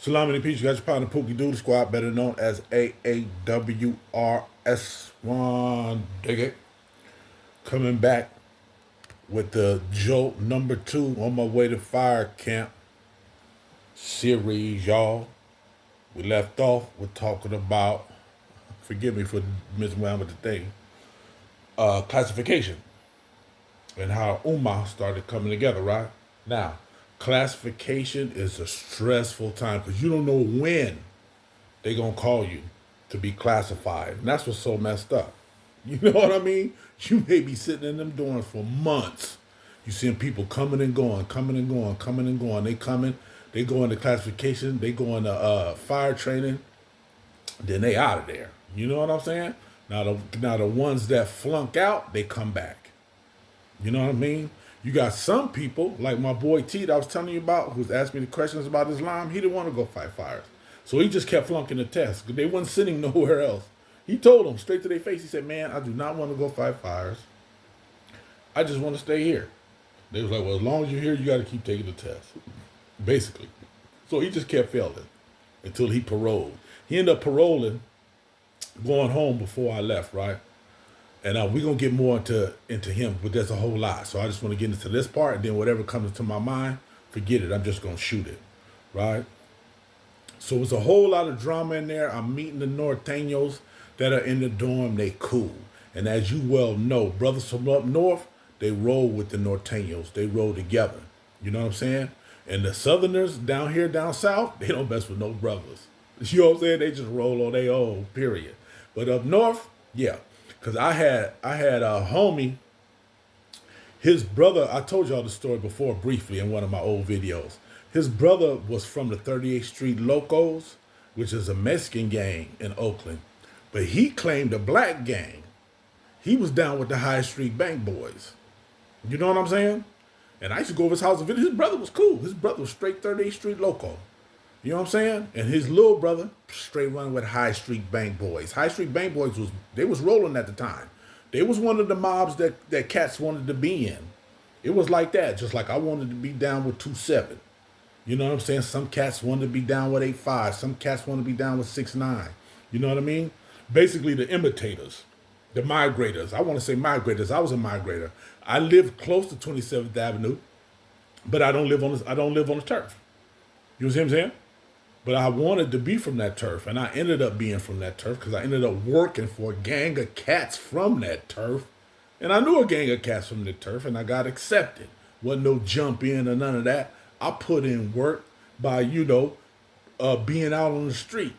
Salami and Peach, you got your partner Pookie Doodle Squad, better known as AAWRS1. Dig it. Coming back with the Jolt #2 on my way to fire camp series, y'all. We left off with talking about, forgive me for messing around with the thing, classification and how Ummah started coming together, right? Now, classification is a stressful time because you don't know when they're going to call you to be classified. And that's what's so messed up. You know what I mean? You may be sitting in them dorms for months. You seeing people coming and going, coming and going, coming and going. They coming, they go into classification, they go into fire training, then they out of there. You know what I'm saying? Now the ones that flunk out, they come back. You know what I mean? You got some people, like my boy T that I was telling you about, who's asked me the questions about Islam. He didn't want to go fight fires. So he just kept flunking the test. They wasn't sitting nowhere else. He told them straight to their face, he said, man, I do not want to go fight fires. I just want to stay here. They was like, well, as long as you're here, you got to keep taking the test. Basically. So he just kept failing until he paroled. He ended up paroling, going home before I left, right? And we're going to get more into him, but there's a whole lot. So I just want to get into this part, and then whatever comes into my mind, forget it. I'm just going to shoot it, right? So it's a whole lot of drama in there. I'm meeting the Norteños that are in the dorm. They cool. And as you well know, brothers from up north, they roll with the Norteños. They roll together. You know what I'm saying? And the Southerners down here, down south, they don't mess with no brothers. You know what I'm saying? They just roll on their own, period. But up north, yeah. Because I had a homie, his brother, I told y'all the story before briefly in one of my old videos. His brother was from the 38th Street Locos, which is a Mexican gang in Oakland. But he claimed a black gang. He was down with the High Street Bank Boys. You know what I'm saying? And I used to go over his house and visit. His brother was cool. His brother was straight 38th Street Loco. You know what I'm saying? And his little brother, straight running with High Street Bank Boys. High Street Bank Boys was rolling at the time. They was one of the mobs that cats wanted to be in. It was like that, just like I wanted to be down with 2-7. You know what I'm saying? Some cats wanted to be down with 8-5. Some cats wanted to be down with 6-9. You know what I mean? Basically the imitators, the migrators. I want to say migrators. I was a migrator. I lived close to 27th Avenue, but I don't live on the turf. You know what I'm saying? But I wanted to be from that turf, and I ended up being from that turf because I ended up working for a gang of cats from that turf. And I knew a gang of cats from the turf, and I got accepted. Wasn't no jump in or none of that. I put in work by, being out on the street,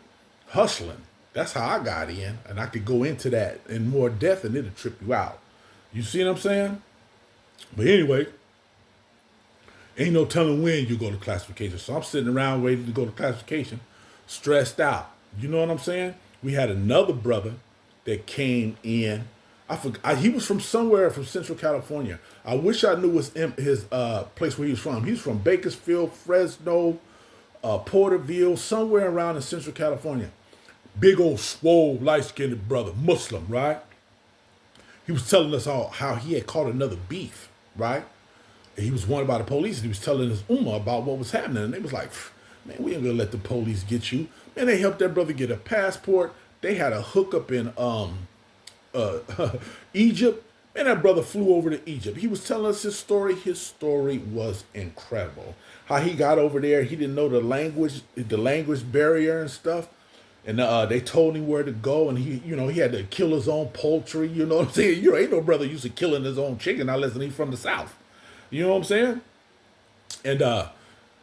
hustling. That's how I got in, and I could go into that in more depth, and it'll trip you out. You see what I'm saying? But anyway, ain't no telling when you go to classification. So I'm sitting around waiting to go to classification, stressed out. You know what I'm saying? We had another brother that came in. He was from somewhere from Central California. I wish I knew his place where he was from. He's from Bakersfield, Fresno, Porterville, somewhere around in Central California. Big old swole, light-skinned brother, Muslim, right? He was telling us all how he had caught another beef, right? And he was wanted by the police, and he was telling his ummah about what was happening. And they was like, man, we ain't gonna let the police get you. Man, they helped that brother get a passport. They had a hookup in Egypt. Man, that brother flew over to Egypt. He was telling us his story. His story was incredible. How he got over there, he didn't know the language barrier and stuff. And they told him where to go, and he had to kill his own poultry. You know what I'm saying? Ain't no brother used to killing his own chicken unless he's from the South. You know what I'm saying? And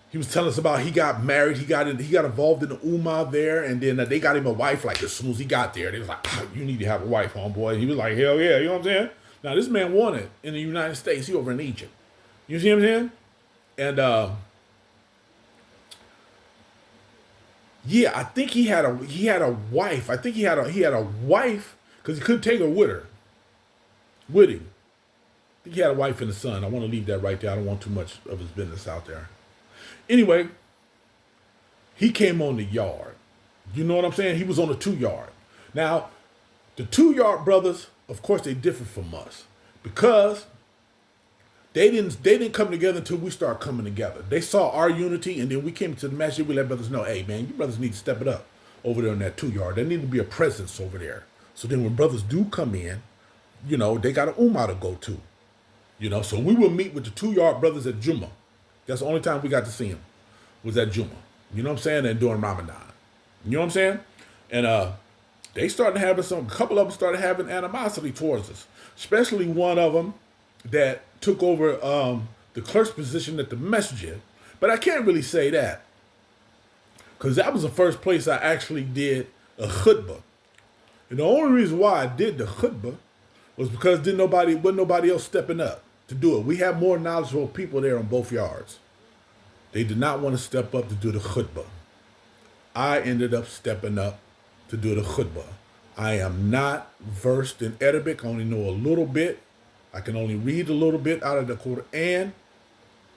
he was telling us about he got married. He got involved in the Ummah there, and then they got him a wife. Like as soon as he got there, they was like, "You need to have a wife, homeboy." And he was like, "Hell yeah!" You know what I'm saying? Now this man wanted in the United States. He over in Egypt. You see what I'm saying? And yeah, I think he had a wife. I think he had a wife because he couldn't take her with him. I think he had a wife and a son. I want to leave that right there. I don't want too much of his business out there. Anyway, he came on the yard. You know what I'm saying? He was on the 2-yard. Now, the 2-yard brothers, of course, they differ from us because They didn't come together until we started coming together. They saw our unity, and then we came to the masjid. We let brothers know, hey man, you brothers need to step it up over there in that 2 yard. There need to be a presence over there. So then when brothers do come in, they got an ummah to go to. So we will meet with the 2 yard brothers at Jummah. That's the only time we got to see them was at Jummah. You know what I'm saying? And during Ramadan. You know what I'm saying? And they started having a couple of them started having animosity towards us, especially one of them that took over the clerk's position at the masjid. But I can't really say that because that was the first place I actually did a khutbah. And the only reason why I did the khutbah was because wasn't nobody else stepping up to do it. We had more knowledgeable people there on both yards. They did not want to step up to do the khutbah. I ended up stepping up to do the khutbah. I am not versed in Arabic. I only know a little bit. I can only read a little bit out of the Quran.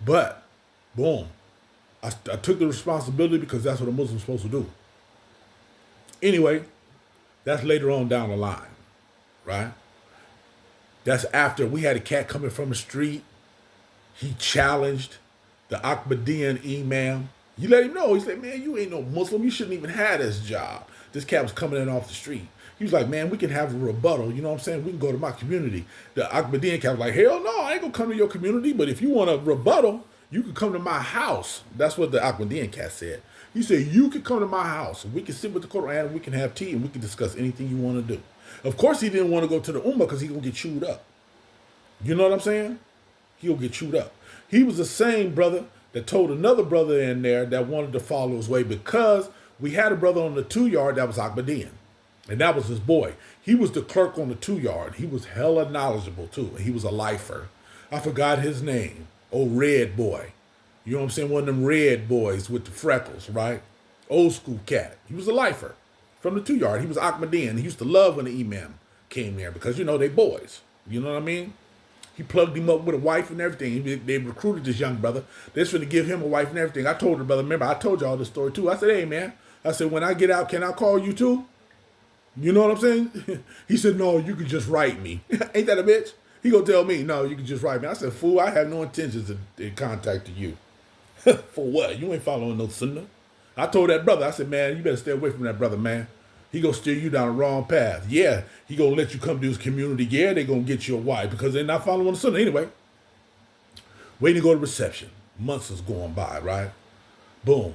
But, boom, I took the responsibility because that's what a Muslim's supposed to do. Anyway, that's later on down the line, right? That's after we had a cat coming from the street. He challenged the Ahmadiyyan imam. You let him know. He said, man, you ain't no Muslim. You shouldn't even have this job. This cat was coming in off the street. He was like, man, we can have a rebuttal. You know what I'm saying? We can go to my community. The Ahmadiyyan cat was like, hell no, I ain't going to come to your community. But if you want a rebuttal, you can come to my house. That's what the Ahmadiyyan cat said. He said, you can come to my house. We can sit with the Quran. We can have tea. And we can discuss anything you want to do. Of course, he didn't want to go to the Ummah because he's going to get chewed up. You know what I'm saying? He'll get chewed up. He was the same brother that told another brother in there that wanted to follow his way because we had a brother on the 2 yard that was Ahmadiyyan. And that was his boy. He was the clerk on the 2 yard. He was hella knowledgeable too. He was a lifer. I forgot his name. Oh, Red Boy. You know what I'm saying? One of them red boys with the freckles, right? Old school cat. He was a lifer from the 2 yard. He was Ahmadiyyan. He used to love when the imam came there because, they boys. You know what I mean? He plugged him up with a wife and everything. They recruited this young brother. They're going to give him a wife and everything. I told the brother, remember, I told y'all this story too. I said, hey, man. I said, when I get out, can I call you too? You know what I'm saying? He said, no, you can just write me. Ain't that a bitch? He gonna tell me, no, you can just write me. I said, fool, I have no intentions of contacting you. For what? You ain't following no sunnah. I told that brother, I said, man, you better stay away from that brother, man. He gonna steer you down the wrong path. Yeah, he gonna let you come to his community. Yeah, they gonna get you a wife because they're not following the sunnah. Anyway, waiting to go to reception. Months is going by, right? Boom.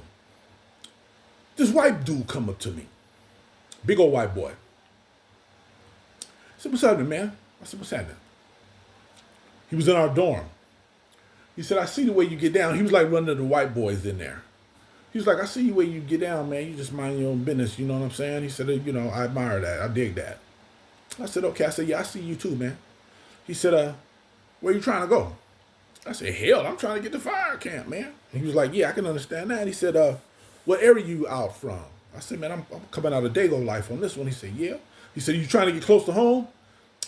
This white dude come up to me. Big old white boy. I said, what's happening, man? I said, what's happening? He was in our dorm. He said, I see the way you get down. He was like one of the white boys in there. He was like, I see the way you get down, man. You just mind your own business. You know what I'm saying? He said, I admire that. I dig that. I said, okay. I said, yeah, I see you too, man. He said, where you trying to go? I said, hell, I'm trying to get to fire camp, man. And he was like, yeah, I can understand that. He said, what area you out from? I said, man, I'm coming out of Dago life on this one. He said, yeah. He said, you trying to get close to home?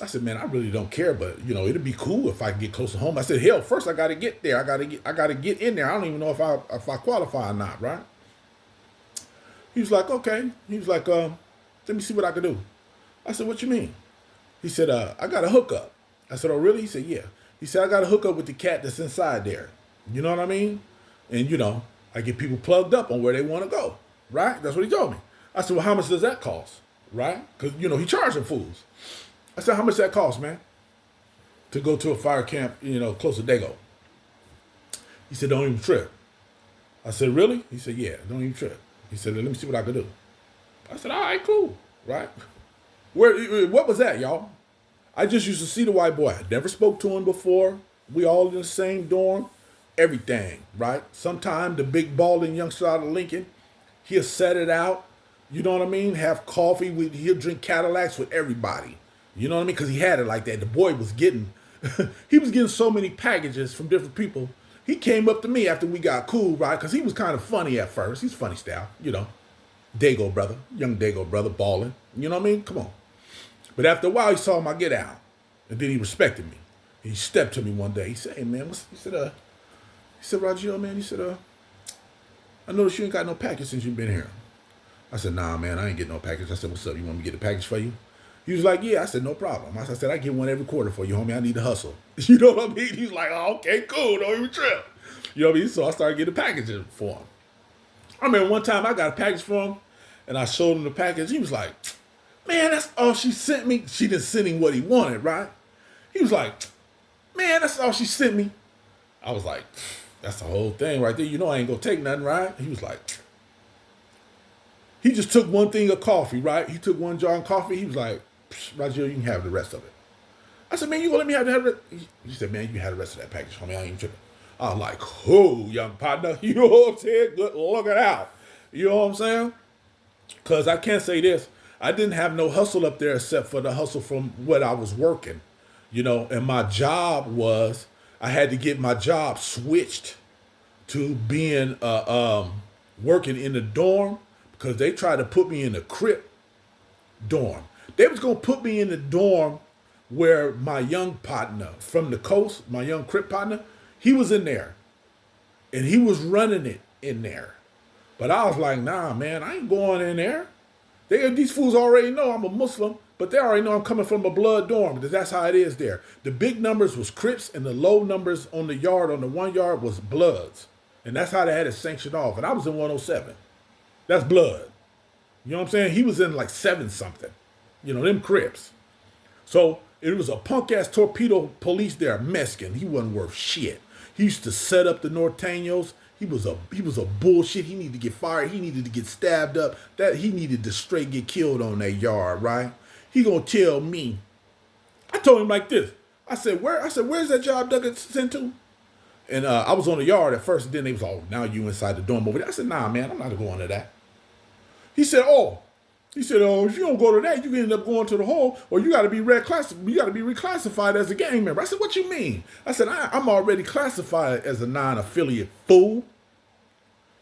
I said, man, I really don't care, but it'd be cool if I could get close to home. I said, hell, first I got to get there. I got to get in there. I don't even know if I qualify or not, right? He was like, okay. He was like, let me see what I can do. I said, what you mean? He said, I got a hookup. I said, oh, really? He said, yeah. He said, I got a hookup with the cat that's inside there. You know what I mean? And, I get people plugged up on where they want to go, right? That's what he told me. I said, well, how much does that cost, right? Because, he charging fools. I said, how much that cost, man, to go to a fire camp, close to Dago? He said, don't even trip. I said, really? He said, yeah, don't even trip. He said, let me see what I can do. I said, all right, cool, right? What was that, y'all? I just used to see the white boy. I never spoke to him before. We all in the same dorm. Everything, right? Sometime the big balding youngster out of Lincoln, he'll set it out. You know what I mean? Have coffee. He'll drink Cadillacs with everybody. You know what I mean? Because he had it like that. The boy was getting, he was getting so many packages from different people. He came up to me after we got cool, right? Because he was kind of funny at first. He's funny style, Dago brother, young Dago brother, balling. You know what I mean? Come on. But after a while, he saw my get out. And then he respected me. He stepped to me one day. He said, hey, man, he said, Roger, man, he said, I noticed you ain't got no package since you've been here. I said, nah, man, I ain't getting no package. I said, what's up? You want me to get a package for you? He was like, yeah. I said, no problem. I said, I get one every quarter for you, homie. I need to hustle. You know what I mean? He's like, oh, okay, cool. Don't even trip. You know what I mean? So I started getting packaging for him. I remember one time I got a package for him, and I showed him the package. He was like, man, that's all she sent me. She didn't send him what he wanted, right? He was like, man, that's all she sent me. I was like, that's the whole thing right there. You know I ain't gonna take nothing, right? He was like, he just took one thing of coffee, right? He took one jar of coffee. He was like, Roger, you can have the rest of it. I said, man, you gonna let me have the rest? He said, man, you can have the rest of that package, homie. I ain't tripping. I was like, oh, young partner, you know what I'm saying? Good looking out. You know what I'm saying? Because I can't say this. I didn't have no hustle up there except for the hustle from what I was working. You know, and my job was, I had to get my job switched to being working in the dorm because they tried to put me in the crip dorm. They was going to put me in the dorm where my young partner from the coast, my young crip partner, he was in there. And he was running it in there. But I was like, nah, man, I ain't going in there. These fools already know I'm a Muslim, but they already know I'm coming from a blood dorm because that's how it is there. The big numbers was Crips and the low numbers on the yard, on the 1 yard, was Bloods. And that's how they had it sanctioned off. And I was in 107. That's blood. You know what I'm saying? He was in like 7-something. You know, them Crips. So it was a punk-ass torpedo police there, Mexican. He wasn't worth shit. He used to set up the Norteños. He was a bullshit. He needed to get fired. He needed to get stabbed up. That he needed to straight get killed on that yard, right? He gonna tell me. I told him like this. I said, where's that job Doug sent to? And I was on the yard at first, and then they was all, now you inside the dorm over there. I said, nah, man, I'm not going to that. He said, if you don't go to that, you can end up going to the hole, or you got to be reclassified as a gang member. I said, what you mean? I said, I'm already classified as a non-affiliate, fool.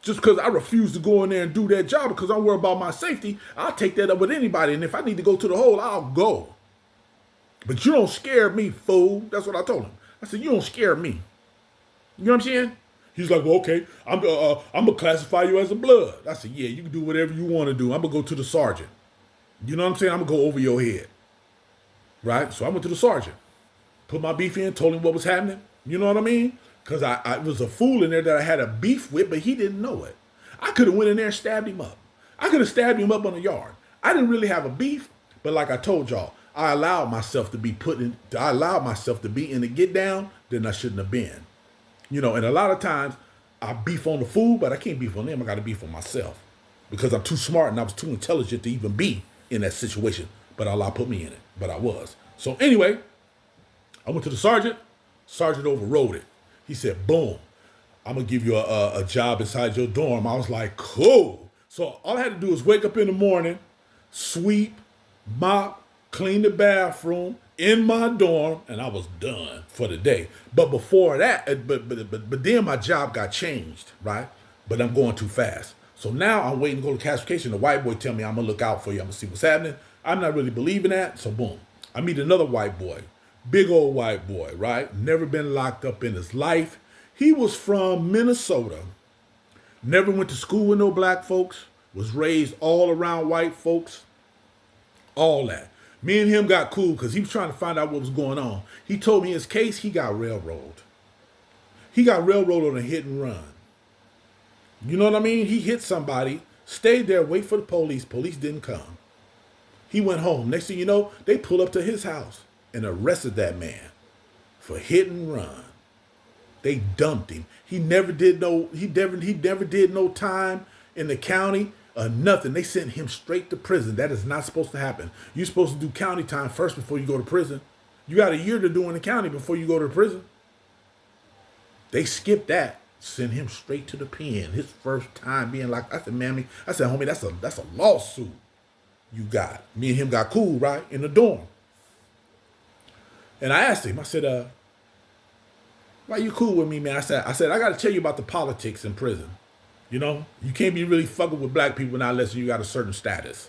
Just because I refuse to go in there and do that job because I'm worried about my safety, I'll take that up with anybody. And if I need to go to the hole, I'll go. But you don't scare me, fool. That's what I told him. I said, you don't scare me. You know what I'm saying? He's like, well, okay, I'm gonna classify you as a blood. I said, yeah, you can do whatever you want to do. I'm gonna go to the sergeant. You know what I'm saying? I'm gonna go over your head. Right? So I went to the sergeant, put my beef in, told him what was happening. You know what I mean? Because I was a fool in there that I had a beef with, but he didn't know it. I could have went in there and stabbed him up. I could have stabbed him up on the yard. I didn't really have a beef, but like I told y'all, I allowed myself to be in the get down, then I shouldn't have been. You know, and a lot of times I beef on the fool, but I can't beef on them. I got to beef on myself because I'm too smart and I was too intelligent to even be in that situation. But Allah put me in it, but I was. So anyway, I went to the sergeant. Sergeant overrode it. He said, boom, I'm going to give you a job inside your dorm. I was like, cool. So all I had to do was wake up in the morning, sweep, mop, clean the bathroom in my dorm, and I was done for the day. But before that, but then my job got changed, right? But I'm going too fast. So now I'm waiting to go to classification. The white boy tell me I'm going to look out for you. I'm going to see what's happening. I'm not really believing that. So boom, I meet another white boy. Big old white boy, right? Never been locked up in his life. He was from Minnesota. Never went to school with no black folks. Was raised all around white folks. All that. Me and him got cool because he was trying to find out what was going on. He told me his case, he got railroaded. He got railroaded on a hit and run. You know what I mean? He hit somebody, stayed there, wait for the police. Police didn't come. He went home. Next thing you know, they pulled up to his house and arrested that man for hit and run. They dumped him. He never did no time in the county. Nothing. They sent him straight to prison. That is not supposed to happen. You're supposed to do county time first before you go to prison. You got a year to do in the county before you go to prison. They skipped that. Sent him straight to the pen. His first time being like, I said, mammy, homie, that's a lawsuit you got. Me and him got cool, right? In the dorm. And I asked him, I said, why you cool with me, man? I said, I got to tell you about the politics in prison. You know, you can't be really fucking with black people now unless you got a certain status.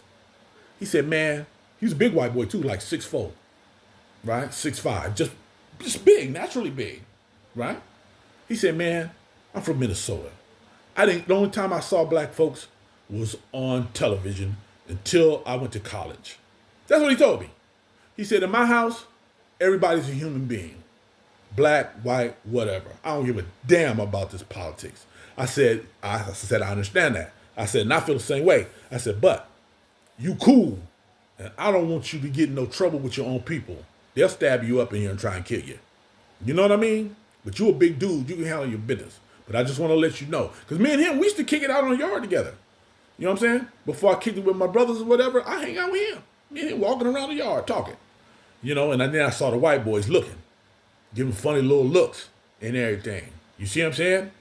He said, man, he's a big white boy too, like 6'4", right? 6'5", just big, naturally big, right? He said, man, I'm from Minnesota. The only time I saw black folks was on television until I went to college. That's what he told me. He said, in my house, everybody's a human being. Black, white, whatever. I don't give a damn about this politics. I said, I understand that. I said, and I feel the same way. I said, but you cool. And I don't want you to get in no trouble with your own people. They'll stab you up in here and try and kill you. You know what I mean? But you a big dude. You can handle your business. But I just want to let you know. Because me and him, we used to kick it out on the yard together. You know what I'm saying? Before I kicked it with my brothers or whatever, I hang out with him. Me and him walking around the yard talking. You know, and then I saw the white boys looking. Giving funny little looks and everything. You see what I'm saying?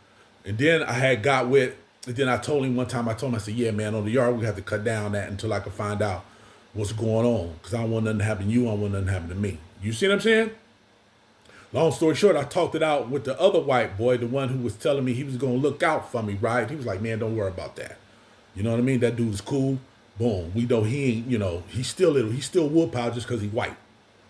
And then I had got with, and then I told him one time, I said, yeah, man, on the yard, we have to cut down that until I can find out what's going on. Because I don't want nothing to happen to you. I don't want nothing to happen to me. You see what I'm saying? Long story short, I talked it out with the other white boy, the one who was telling me he was going to look out for me, right? He was like, man, don't worry about that. You know what I mean? That dude's cool. Boom. We know he ain't, you know, he's still little. He's still woodpile just because he's white.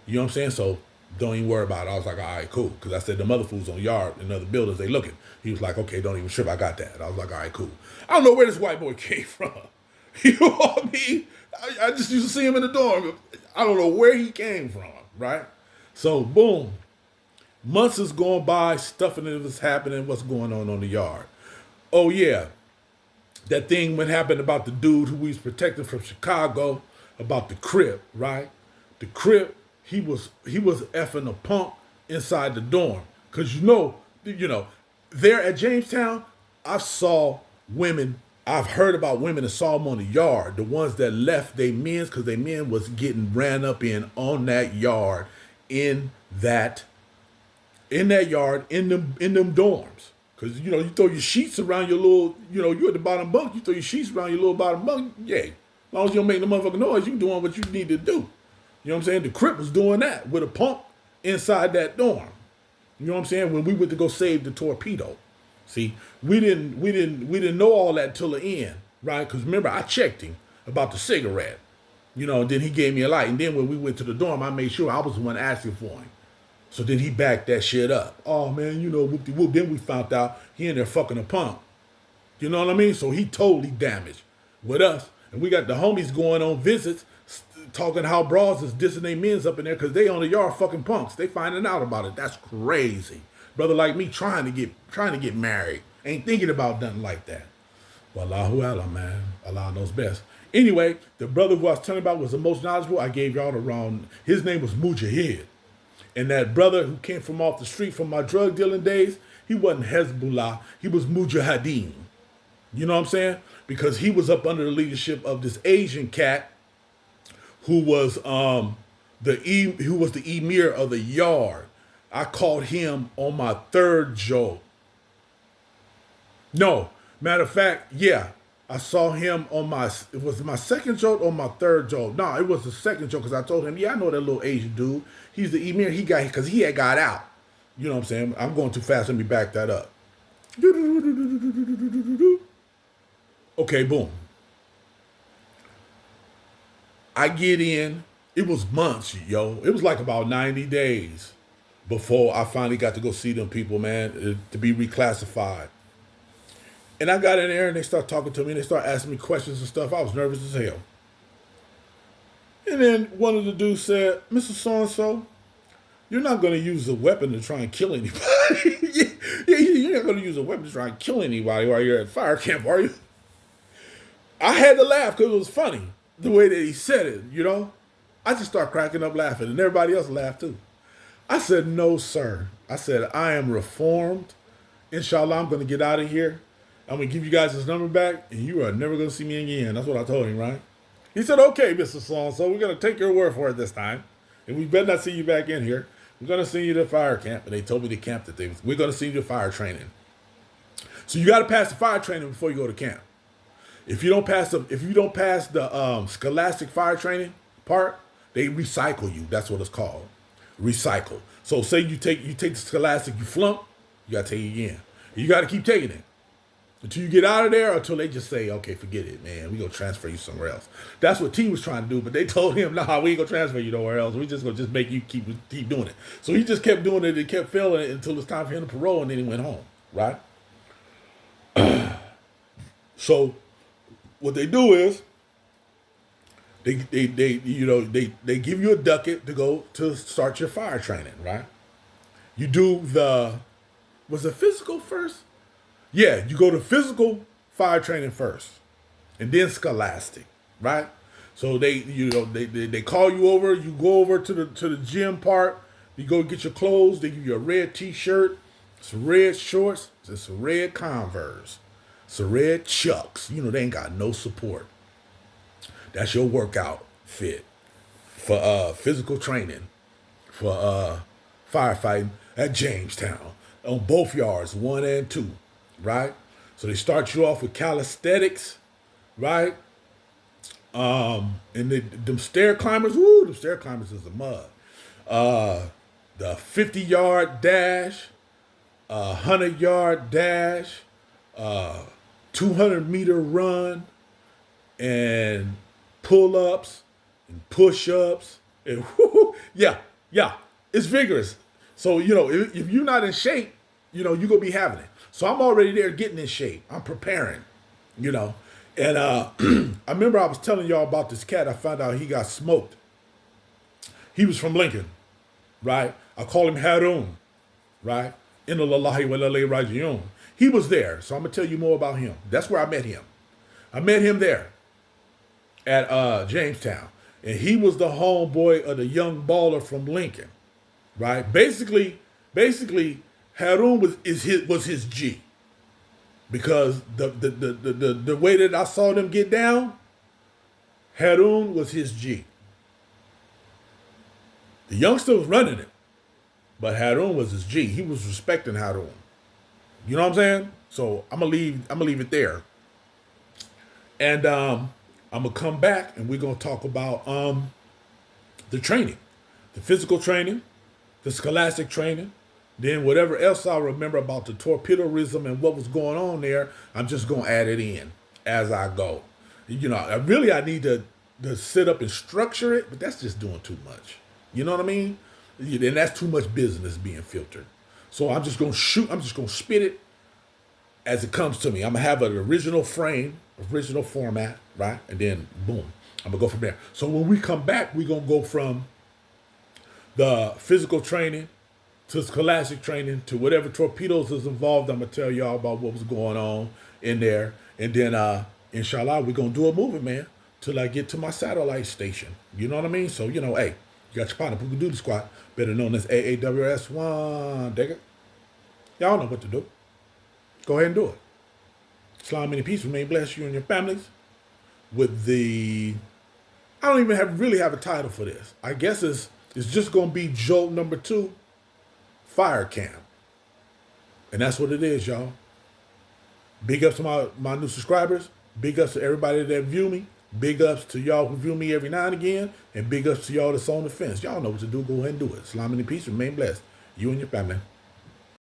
You know what I'm saying? So don't even worry about it. I was like, all right, cool. Because I said the other fools on the yard and other buildings, they looking. He was like, okay, don't even trip. I got that. I was like, all right, cool. I don't know where this white boy came from. You know what I mean? I just used to see him in the dorm. I don't know where he came from, right? So, boom. Months is going by, stuff is happening, what's going on the yard. Oh, yeah. That thing when happened about the dude who we was protecting from Chicago, about the Crip, right? The Crip, he was effing a punk inside the dorm. Because you know, there at Jamestown, I've heard about women that saw them on the yard, the ones that left their men because their men was getting ran up on that yard in them dorms. Because, you throw your sheets around your little, you at the bottom bunk, you throw your sheets around your little bottom bunk, yeah. As long as you don't make no motherfucking noise, you doing what you need to do. You know what I'm saying? The Crip was doing that with a pump inside that dorm. You know what I'm saying? When we went to go save the torpedo. See, we didn't know all that till the end, right? Because remember, I checked him about the cigarette. And then he gave me a light. And then when we went to the dorm, I made sure I was the one asking for him. So then he backed that shit up. Oh, man, whoop-de-whoop. Then we found out he in there fucking a punk. You know what I mean? So he totally damaged with us. And we got the homies going on visits, talking how bras is dissing their men's up in there because they on the yard fucking punks. They finding out about it. That's crazy. Brother like me trying to get married. Ain't thinking about nothing like that. Well, Allahu Allah, man. Allah knows best. Anyway, the brother who I was telling about was the most knowledgeable. I gave y'all the wrong. His name was Mujahid. And that brother who came from off the street from my drug dealing days, he wasn't Hezbollah. He was Mujahideen. You know what I'm saying? Because he was up under the leadership of this Asian cat who was the emir of the yard. I caught him on my third joke. No, matter of fact, yeah. I saw him on it was my second joke or my third joke. No, it was the second joke because I told him, yeah, I know that little Asian dude. He's the emir. Because he had got out. You know what I'm saying? I'm going too fast. Let me back that up. Okay, boom. I get in. It was months, yo. It was like about 90 days before I finally got to go see them people, man, to be reclassified. And I got in there and they start talking to me and they start asking me questions and stuff. I was nervous as hell. And then one of the dudes said, Mr. So-and-so, you're not going to use a weapon to try and kill anybody. You're not going to use a weapon to try and kill anybody while you're at fire camp, are you? I had to laugh because it was funny, the way that he said it, I just started cracking up laughing and everybody else laughed too. I said, no, sir. I said, I am reformed. Inshallah, I'm going to get out of here. I'm going to give you guys his number back, and you are never going to see me again. That's what I told him, right? He said, okay, Mr. So-and-so, we're going to take your word for it this time, and we better not see you back in here. We're going to send you to fire camp, and they told me the camp that we're going to send you to fire training. So you got to pass the fire training before you go to camp. If you don't pass the scholastic fire training part, they recycle you. That's what it's called, recycle. So say you take the scholastic, you flunk, you got to take it again. You got to keep taking it. Until you get out of there, or until they just say, okay, forget it, man. We're going to transfer you somewhere else. That's what T was trying to do, but they told him, nah, we ain't going to transfer you nowhere else. We just going to just make you keep doing it. So he just kept doing it and kept failing it until it's time for him to parole, and then he went home, right? So what they do is they give you a ducat to go to start your fire training, right? You do was it physical first? Yeah, you go to physical fire training first, and then scholastic, right? So they call you over. You go over to the gym part. You go get your clothes. They give you a red T-shirt, some red shorts, and some red Converse, some red Chucks. They ain't got no support. That's your workout fit for physical training for firefighting at Jamestown on both yards, 1 and 2, right? So they start you off with calisthenics, right? And them stair climbers, woo, them stair climbers is a mud. The 50-yard dash, 100-yard dash, 200-meter run, and pull-ups and push-ups, and yeah, it's vigorous. So if you're not in shape, you're gonna be having it. So I'm already there, getting in shape. I'm preparing, and I remember I was telling y'all about this cat. I found out he got smoked. He was from Lincoln, right? I call him Harun, right? Inna lillahi wa inna ilayhi raji'un. He was there, so I'm gonna tell you more about him. That's where I met him. I met him there at Jamestown, and he was the homeboy of the young baller from Lincoln, right? Basically, Harun was his G, because the way that I saw them get down, Harun was his G. The youngster was running it, but Harun was his G. He was respecting Harun. You know what I'm saying? So I'm gonna leave it there, and I'm gonna come back and we're gonna talk about the training, the physical training, the scholastic training, then whatever else I remember about the torpedoism and what was going on there. I'm just gonna add it in as I go. I need to sit up and structure it, but that's just doing too much. You know what I mean? And that's too much business being filtered. So I'm just gonna shoot. I'm just gonna spit it as it comes to me. I'm gonna have an original frame, original format, right? And then boom, I'm gonna go from there. So when we come back, we're gonna go from the physical training to scholastic training to whatever torpedoes is involved. I'm gonna tell y'all about what was going on in there, and then inshallah, we're gonna do a movie, man, till I get to my satellite station. You know what I mean? So hey, you got your partner who can do the squad, better known as AAWS1. Dig it? Y'all know what to do. Go ahead and do it. Islam and peace remain blessed, you and your families. With I don't even really have a title for this. I guess it's just gonna be Jolt number 2, Fire Camp. And that's what it is, y'all. Big ups to my new subscribers. Big ups to everybody that view me. Big ups to y'all who view me every now and again. And big ups to y'all that's on the fence. Y'all know what to do. Go ahead and do it. Islam and peace remain blessed. You and your family.